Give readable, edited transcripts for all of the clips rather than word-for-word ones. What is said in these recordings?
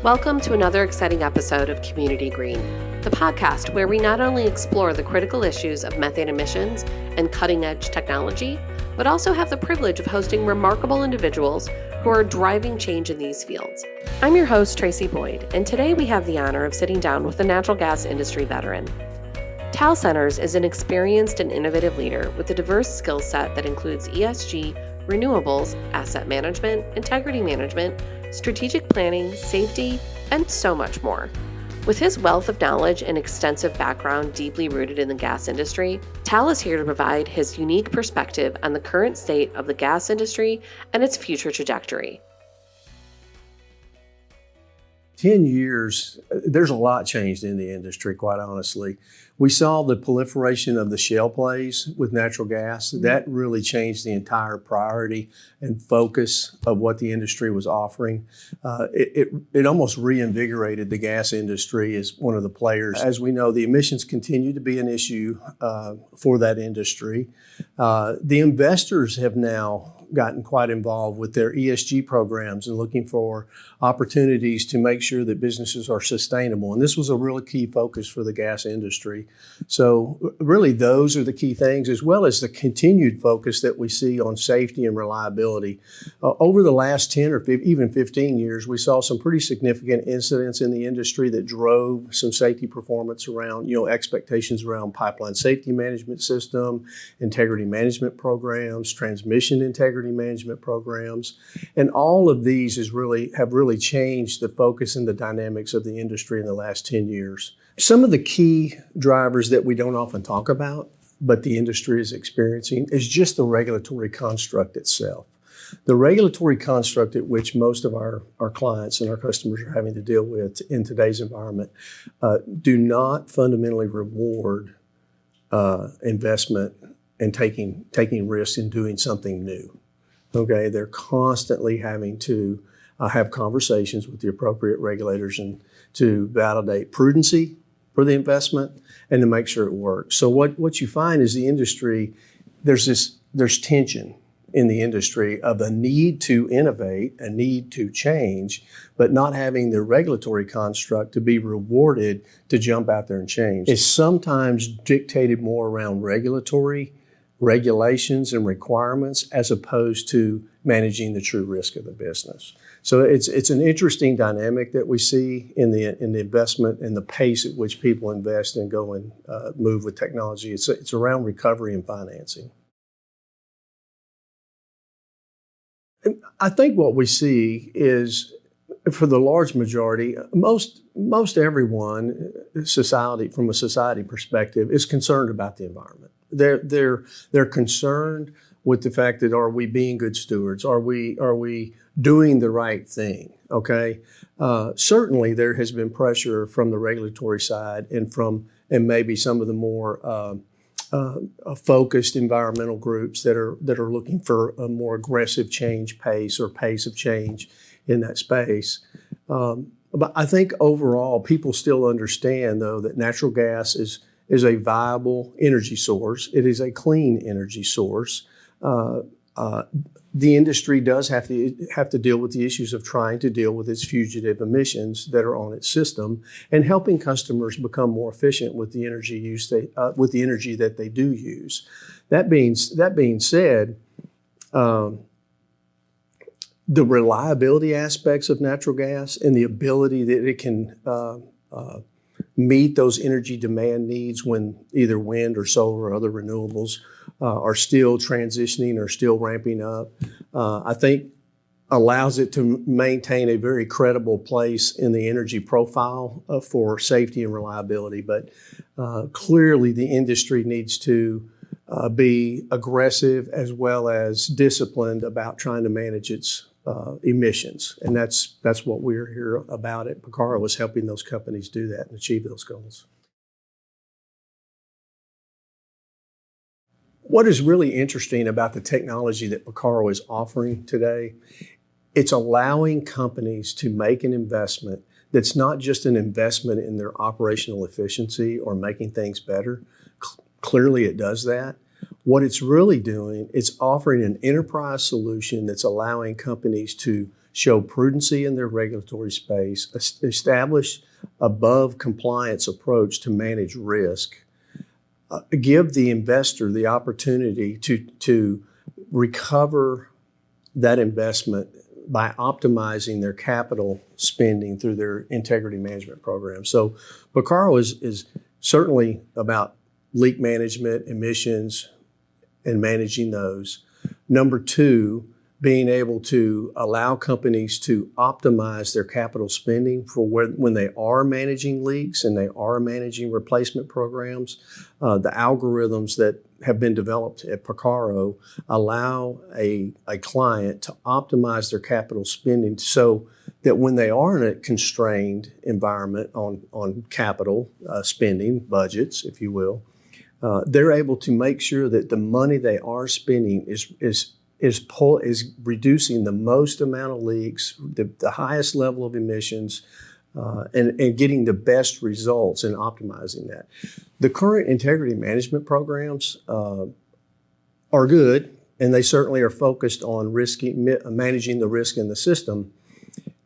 Welcome to another exciting episode of Community Green, the podcast where we not only explore the critical issues of methane emissions and cutting-edge technology, but also have the privilege of hosting remarkable individuals who are driving change in these fields. I'm your host, Tracy Boyd, and today we have the honor of sitting down with a natural gas industry veteran. Tal Centers is an experienced and innovative leader with a diverse skill set that includes ESG, renewables, asset management, integrity management, strategic planning, safety, and so much more. With his wealth of knowledge and extensive background deeply rooted in the gas industry, Tal is here to provide his unique perspective on the current state of the gas industry and its future trajectory. 10 years, there's a lot changed in the industry, quite honestly. We saw the proliferation of the shale plays with natural gas. That really changed the entire priority and focus of what the industry was offering. It almost reinvigorated the gas industry as one of the players. As we know, the emissions continue to be an issue for that industry. The investors have now gotten quite involved with their ESG programs and looking for opportunities to make sure that businesses are sustainable. And this was a really key focus for the gas industry. So really those are the key things, as well as the continued focus that we see on safety and reliability. Over the last 10 or even 15 years, we saw some pretty significant incidents in the industry that drove some safety performance around, expectations around pipeline safety management system, integrity management programs, transmission integrity management programs, and all of these have really changed the focus and the dynamics of the industry in the last 10 years. Some of the key drivers that we don't often talk about, but the industry is experiencing, is just the regulatory construct itself. The regulatory construct at which most of our clients and our customers are having to deal with in today's environment do not fundamentally reward investment and taking risks in doing something new. Okay, they're constantly having to have conversations with the appropriate regulators and to validate prudency for the investment and to make sure it works. So what you find is the industry, there's tension in the industry of a need to innovate, a need to change, but not having the regulatory construct to be rewarded to jump out there and change. It's sometimes dictated more around regulations and requirements as opposed to managing the true risk of the business. So it's an interesting dynamic that we see in the investment and the pace at which people invest and go and move with technology. It's around recovery and financing. And I think what we see is, for the large majority, most everyone, from a society perspective, is concerned about the environment. They're concerned with the fact that, are we being good stewards? Are we doing the right thing? Okay. Certainly there has been pressure from the regulatory side and maybe some of the more focused environmental groups that are looking for a more aggressive pace of change in that space. But I think overall people still understand, though, that natural gas is a viable energy source. It is a clean energy source. The industry does have to deal with the issues of trying to deal with its fugitive emissions that are on its system and helping customers become more efficient with the energy that they do use. That being said, the reliability aspects of natural gas and the ability that it can meet those energy demand needs when either wind or solar or other renewables are still transitioning or still ramping up, I think allows it to maintain a very credible place in the energy profile for safety and reliability. But clearly the industry needs to be aggressive as well as disciplined about trying to manage its emissions. And that's what we're here about at Picarro, is helping those companies do that and achieve those goals. What is really interesting about the technology that Picarro is offering today, it's allowing companies to make an investment that's not just an investment in their operational efficiency or making things better. Clearly it does that. What it's really doing, it's offering an enterprise solution that's allowing companies to show prudency in their regulatory space, establish above compliance approach to manage risk, give the investor the opportunity to recover that investment by optimizing their capital spending through their integrity management program. So Picarro is certainly about leak management, emissions, and managing those. Number two, being able to allow companies to optimize their capital spending for when they are managing leaks and they are managing replacement programs. The algorithms that have been developed at Picarro allow a client to optimize their capital spending so that when they are in a constrained environment on capital spending, budgets, if you will, they're able to make sure that the money they are spending is reducing the most amount of leaks, the highest level of emissions, and getting the best results and optimizing that. The current integrity management programs are good, and they certainly are focused on managing the risk in the system.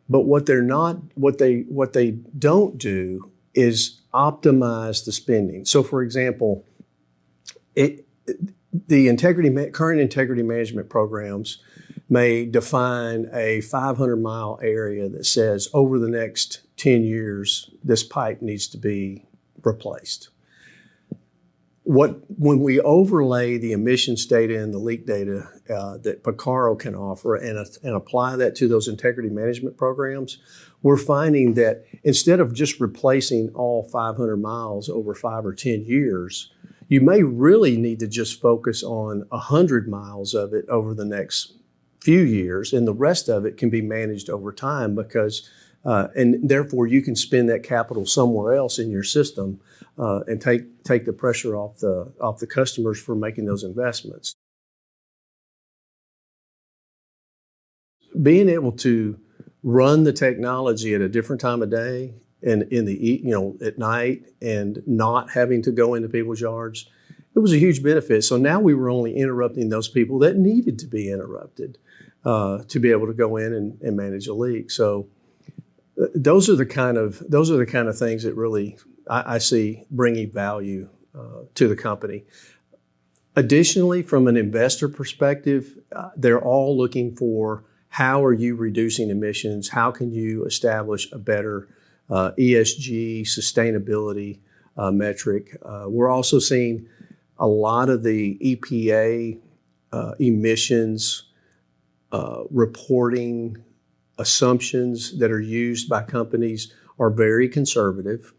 But what they don't do is optimize the spending. So, for example, the current integrity management programs may define a 500-mile area that says over the next 10 years, this pipe needs to be replaced. When we overlay the emissions data and the leak data that Picarro can offer and apply that to those integrity management programs, we're finding that instead of just replacing all 500 miles over 5 or 10 years, you may really need to just focus on 100 miles of it over the next few years, and the rest of it can be managed over time because, and therefore you can spend that capital somewhere else in your system and take the pressure off the customers for making those investments. Being able to run the technology at a different time of day and at night and not having to go into people's yards, it was a huge benefit. So now we were only interrupting those people that needed to be interrupted to be able to go in and manage a leak. So those are the kind of things that really I see bringing value to the company. Additionally, from an investor perspective, they're all looking for how are you reducing emissions? How can you establish a better ESG sustainability metric? We're also seeing a lot of the EPA emissions reporting assumptions that are used by companies are very conservative.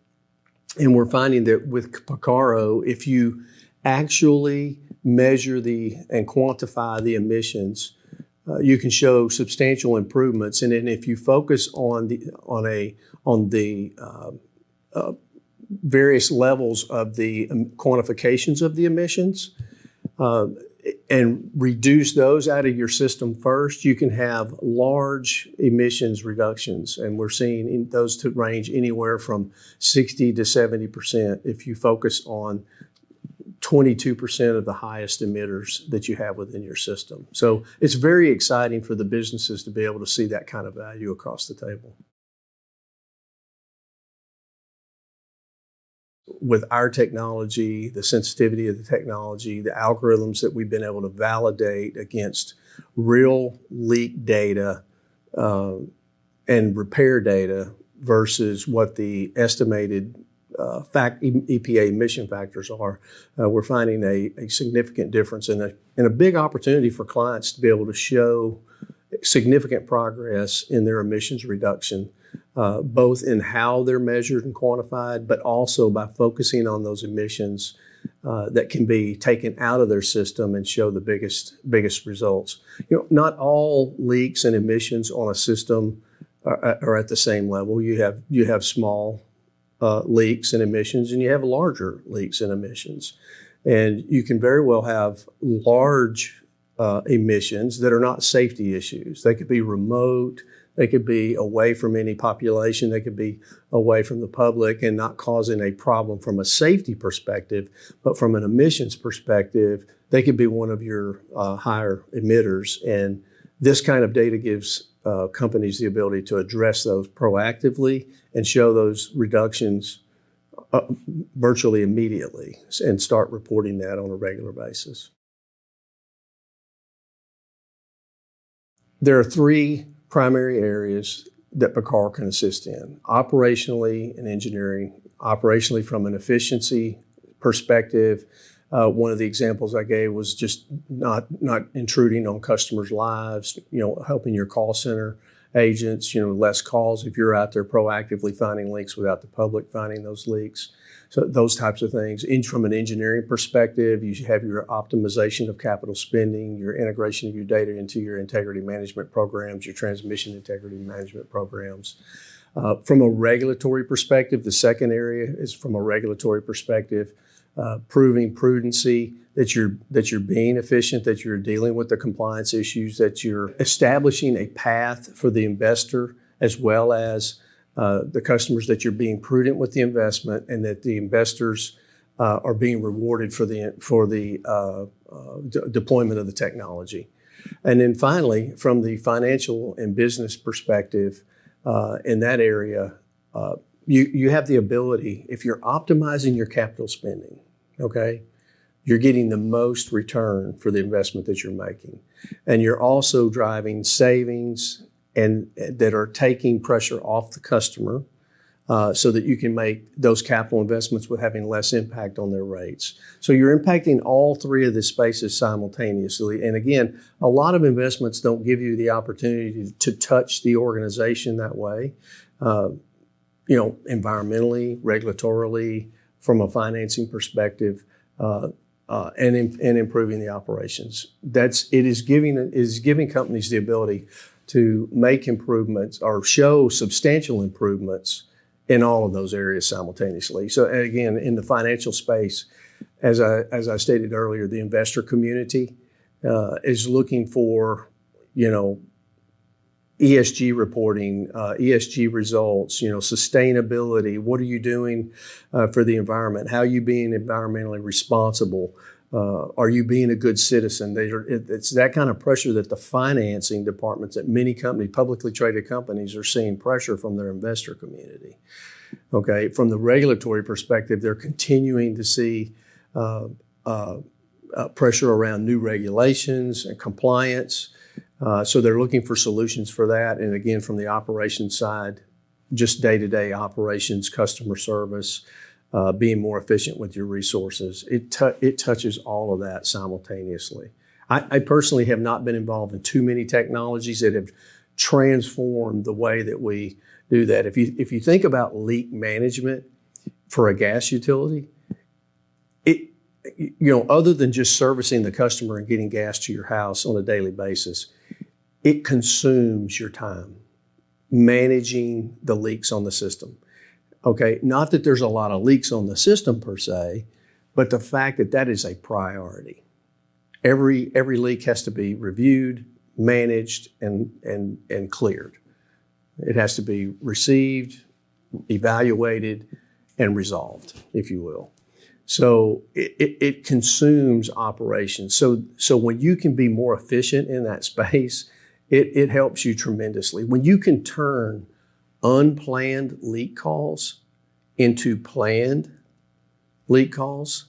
And we're finding that with Picarro, if you actually measure and quantify the emissions, you can show substantial improvements. And then if you focus on the various levels of the quantifications of the emissions and reduce those out of your system first, you can have large emissions reductions. And we're seeing those to range anywhere from 60 to 70% if you focus on 22% of the highest emitters that you have within your system. So it's very exciting for the businesses to be able to see that kind of value across the table. With our technology, the sensitivity of the technology, the algorithms that we've been able to validate against real leak data and repair data versus what the estimated EPA emission factors are, we're finding a significant difference and a big opportunity for clients to be able to show significant progress in their emissions reduction, both in how they're measured and quantified, but also by focusing on those emissions that can be taken out of their system and show the biggest results. Not all leaks and emissions on a system are at the same level. You have small leaks and emissions, and you have larger leaks and emissions. And you can very well have large emissions that are not safety issues. They could be remote, they could be away from any population, they could be away from the public and not causing a problem from a safety perspective, but from an emissions perspective, they could be one of your higher emitters. And this kind of data gives companies the ability to address those proactively and show those reductions virtually immediately and start reporting that on a regular basis. There are three primary areas that Picarro can assist in: operationally and engineering. Operationally, from an efficiency perspective, one of the examples I gave was just not intruding on customers' lives, helping your call center agents, less calls if you're out there proactively finding leaks without the public finding those leaks. So those types of things. From an engineering perspective, you have your optimization of capital spending, your integration of your data into your integrity management programs, your transmission integrity management programs. From a regulatory perspective, the second area is from a regulatory perspective, proving prudency, that you're being efficient, that you're dealing with the compliance issues, that you're establishing a path for the investor as well as the customers, that you're being prudent with the investment, and that the investors are being rewarded for the deployment of the technology. And then finally, from the financial and business perspective, in that area, you have the ability, if you're optimizing your capital spending, okay, you're getting the most return for the investment that you're making. And you're also driving savings and that are taking pressure off the customer so that you can make those capital investments with having less impact on their rates. So you're impacting all three of the spaces simultaneously. And again, a lot of investments don't give you the opportunity to touch the organization that way. Environmentally, regulatorily, from a financing perspective, and improving the operations. It is giving companies the ability to make improvements or show substantial improvements in all of those areas simultaneously. So again, in the financial space, as I stated earlier, the investor community is looking for, ESG reporting, ESG results, sustainability. What are you doing for the environment? How are you being environmentally responsible? Are you being a good citizen? It's that kind of pressure that the financing departments at many companies, publicly traded companies, are seeing pressure from their investor community. Okay, from the regulatory perspective, they're continuing to see pressure around new regulations and compliance. So they're looking for solutions for that. And again, from the operations side, just day-to-day operations, customer service, being more efficient with your resources. It touches all of that simultaneously. I personally have not been involved in too many technologies that have transformed the way that we do that. If you think about leak management for a gas utility, other than just servicing the customer and getting gas to your house on a daily basis, it consumes your time managing the leaks on the system. Okay, not that there's a lot of leaks on the system per se, but the fact that that is a priority. Every leak has to be reviewed, managed, and cleared. It has to be received, evaluated, and resolved, if you will. So it consumes operations. So when you can be more efficient in that space, it helps you tremendously. When you can turn unplanned leak calls into planned leak calls,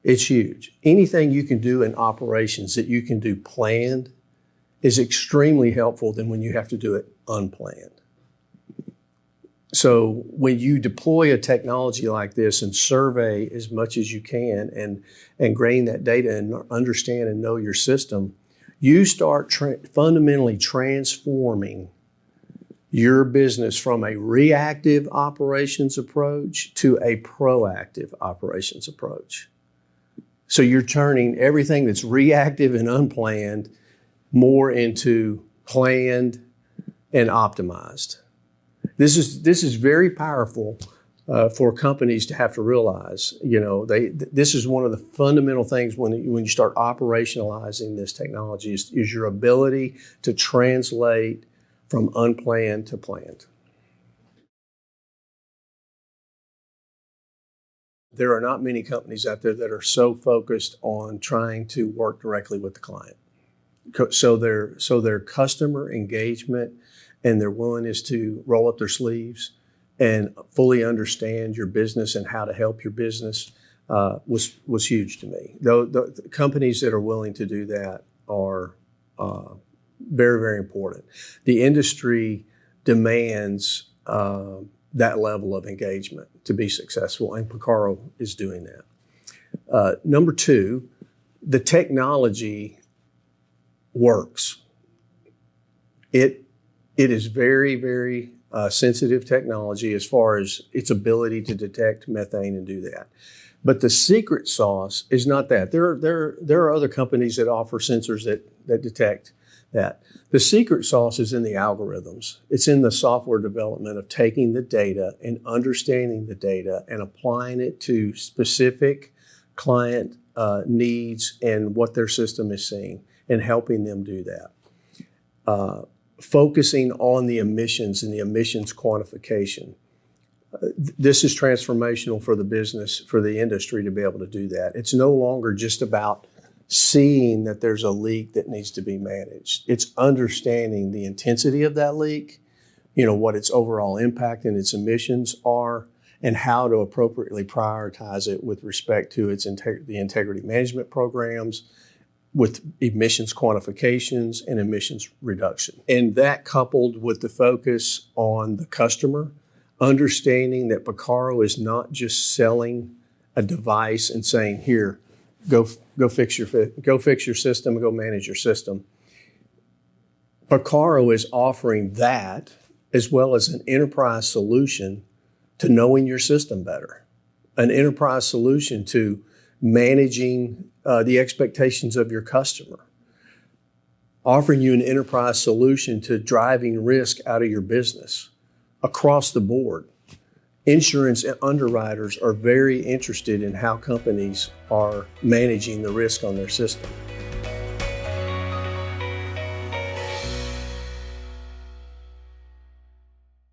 it's huge. Anything you can do in operations that you can do planned is extremely helpful than when you have to do it unplanned. So when you deploy a technology like this and survey as much as you can and gain that data and understand and know your system, you start fundamentally transforming your business from a reactive operations approach to a proactive operations approach. So you're turning everything that's reactive and unplanned more into planned and optimized. This is very powerful for companies to have to realize. This is one of the fundamental things when you start operationalizing this technology is your ability to translate from unplanned to planned. There are not many companies out there that are so focused on trying to work directly with the client. So their customer engagement and their willingness to roll up their sleeves and fully understand your business and how to help your business was huge to me. The companies that are willing to do that are very, very important. The industry demands that level of engagement to be successful, and Picarro is doing that. Number two, the technology works. It is very, very sensitive technology as far as its ability to detect methane and do that. But the secret sauce is not that. There are other companies that offer sensors that detect that. The secret sauce is in the algorithms. It's in the software development of taking the data and understanding the data and applying it to specific client needs and what their system is seeing and helping them do that. Focusing on the emissions and the emissions quantification. This is transformational for the business, for the industry to be able to do that. It's no longer just about seeing that there's a leak that needs to be managed. It's understanding the intensity of that leak, what its overall impact and its emissions are, and how to appropriately prioritize it with respect to the integrity management programs, with emissions quantifications and emissions reduction. And that coupled with the focus on the customer, understanding that Picarro is not just selling a device and saying, here, go fix your system, go manage your system. Picarro is offering that as well as an enterprise solution to knowing your system better, an enterprise solution to managing the expectations of your customer, offering you an enterprise solution to driving risk out of your business across the board. Insurance underwriters are very interested in how companies are managing the risk on their system.